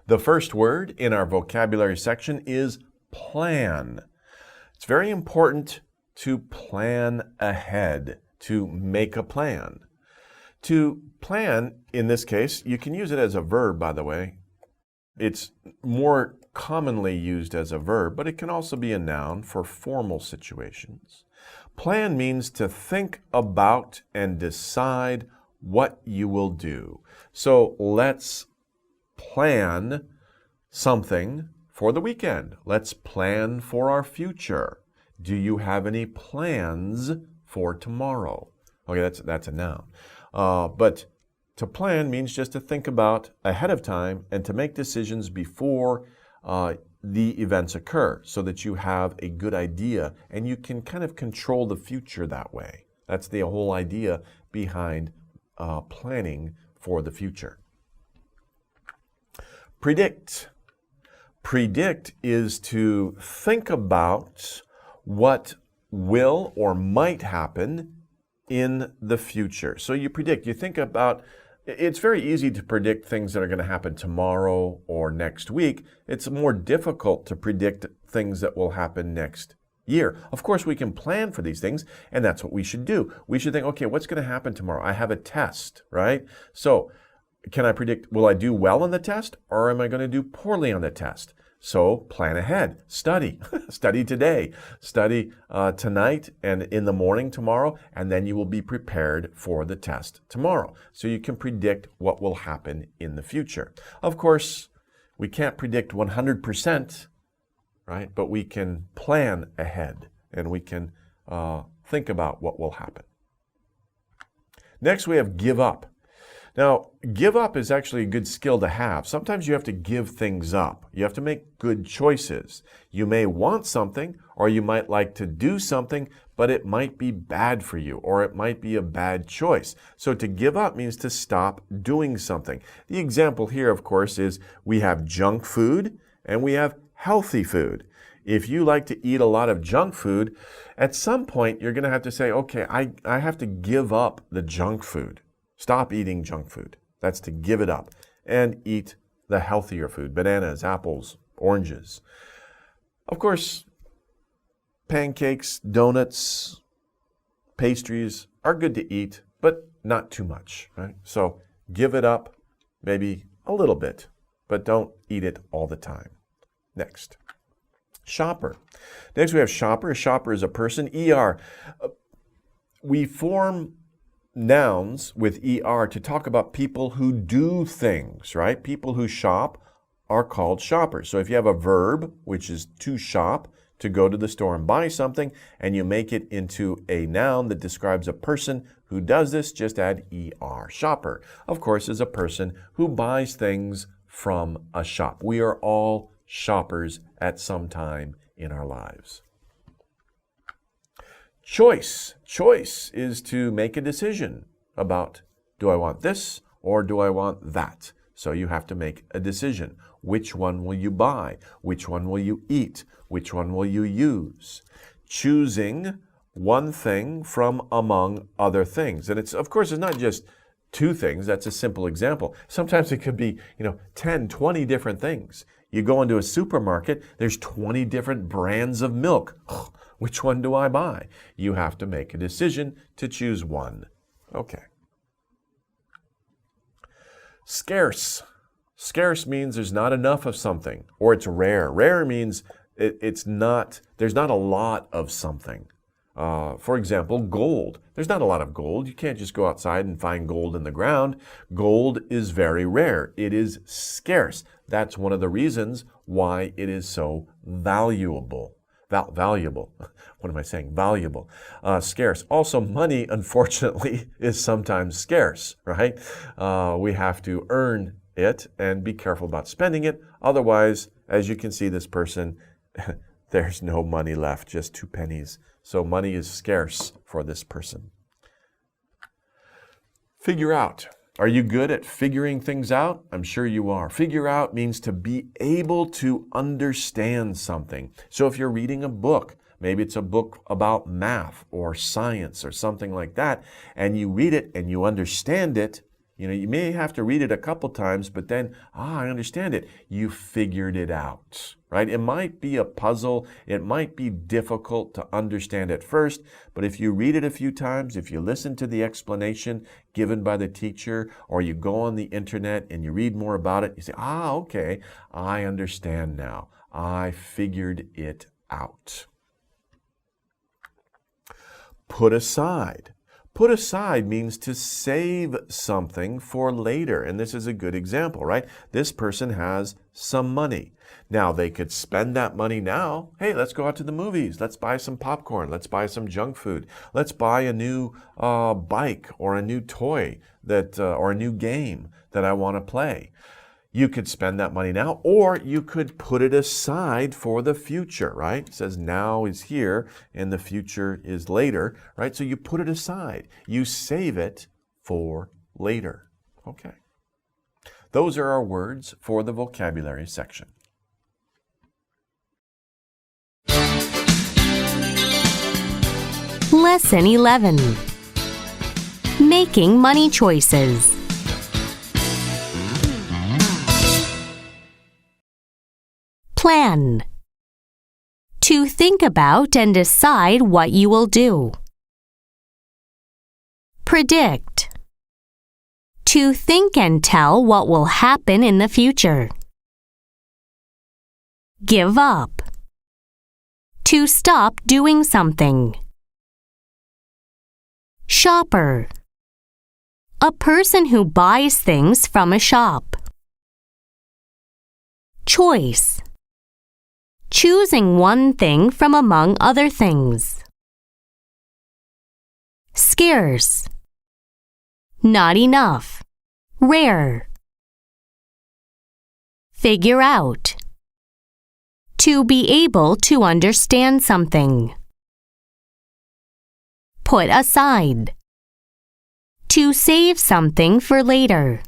The first word in our vocabulary section is plan. It's very important to plan ahead, to make a plan. To plan, in this case, you can use it as a verb, by the way. It's more commonly used as a verb, but it can also be a noun for formal situations. Plan means to think about and decide what you will do. So let's plan something for the weekend. Let's plan for our future. Do you have any plans for tomorrow? Okay, that's a noun. But to plan means just to think about ahead of time and to make decisions before the events occur so that you have a good idea and you can kind of control the future that way. That's the whole idea behind planning for the future. Predict. Predict is to think about what will or might happen in the future. So you predict, you think about, it's very easy to predict things that are going to happen tomorrow or next week. It's more difficult to predict things that will happen next year. Of course, we can plan for these things, and that's what we should do. We should think, okay, what's going to happen tomorrow? I have a test, right? So can I predict, will I do well on the test, or am I going to do poorly on the test? So plan ahead, study, study today, study tonight and in the morning tomorrow, and then you will be prepared for the test tomorrow. So you can predict what will happen in the future. Of course, we can't predict 100%, right? But we can plan ahead and we can think about what will happen. Next, we have give up. Now, give up is actually a good skill to have. Sometimes you have to give things up. You have to make good choices. You may want something, or you might like to do something, but it might be bad for you, or it might be a bad choice. So to give up means to stop doing something. The example here, of course, is we have junk food and we have healthy food. If you like to eat a lot of junk food, at some point you're going to have to say, okay, I have to give up the junk food. Stop eating junk food. That's to give it up. And eat the healthier food, bananas, apples, oranges. Of course, pancakes, donuts, pastries are good to eat, but not too much, right? So give it up, maybe a little bit, but don't eat it all the time. Next, shopper. Next we have shopper. A shopper is a person. ER. We form nouns with ER to talk about people who do things, right? People who shop are called shoppers. So if you have a verb, which is to shop, to go to the store and buy something, and you make it into a noun that describes a person who does this, just add ER. Shopper, of course, is a person who buys things from a shop. We are all shoppers at some time in our lives. Choice. Choice is to make a decision about, do I want this or do I want that? So you have to make a decision. Which one will you buy? Which one will you eat? Which one will you use? Choosing one thing from among other things. And it's, of course, it's not just two things. That's a simple example. Sometimes it could be, 10, 20 different things. You go into a supermarket, there's 20 different brands of milk. Which one do I buy? You have to make a decision to choose one. Okay. Scarce. Scarce means there's not enough of something, or it's rare. Rare means there's not a lot of something. For example, gold. There's not a lot of gold. You can't just go outside and find gold in the ground. Gold is very rare. It is scarce. That's one of the reasons why it is so valuable. Valuable. What am I saying? Valuable. Scarce. Also, money, unfortunately, is sometimes scarce, right? We have to earn it and be careful about spending it. Otherwise, as you can see, this person, there's no money left, just 2 pennies. So money is scarce for this person. Figure out. Are you good at figuring things out? I'm sure you are. Figure out means to be able to understand something. So if you're reading a book, maybe it's a book about math or science or something like that, and you read it and you understand it, You know, you may have to read it a couple times, but then, I understand it. You figured it out, right? It might be a puzzle. It might be difficult to understand at first, but if you read it a few times, if you listen to the explanation given by the teacher, or you go on the internet and you read more about it, you say, okay, I understand now. I figured it out. Put aside. Put aside means to save something for later. And this is a good example, right? This person has some money. Now, they could spend that money now. Hey, let's go out to the movies. Let's buy some popcorn. Let's buy some junk food. Let's buy a new bike or a new toy or a new game that I want to play. You could spend that money now, or you could put it aside for the future, right? It says now is here and the future is later, right? So you put it aside. You save it for later. Okay. Those are our words for the vocabulary section. Lesson 11. Making money choices. Plan. To think about and decide what you will do. Predict. To think and tell what will happen in the future. Give up. To stop doing something. Shopper. A person who buys things from a shop. Choice. Choosing one thing from among other things. Scarce. Not enough. Rare. Figure out. To be able to understand something. Put aside. To save something for later.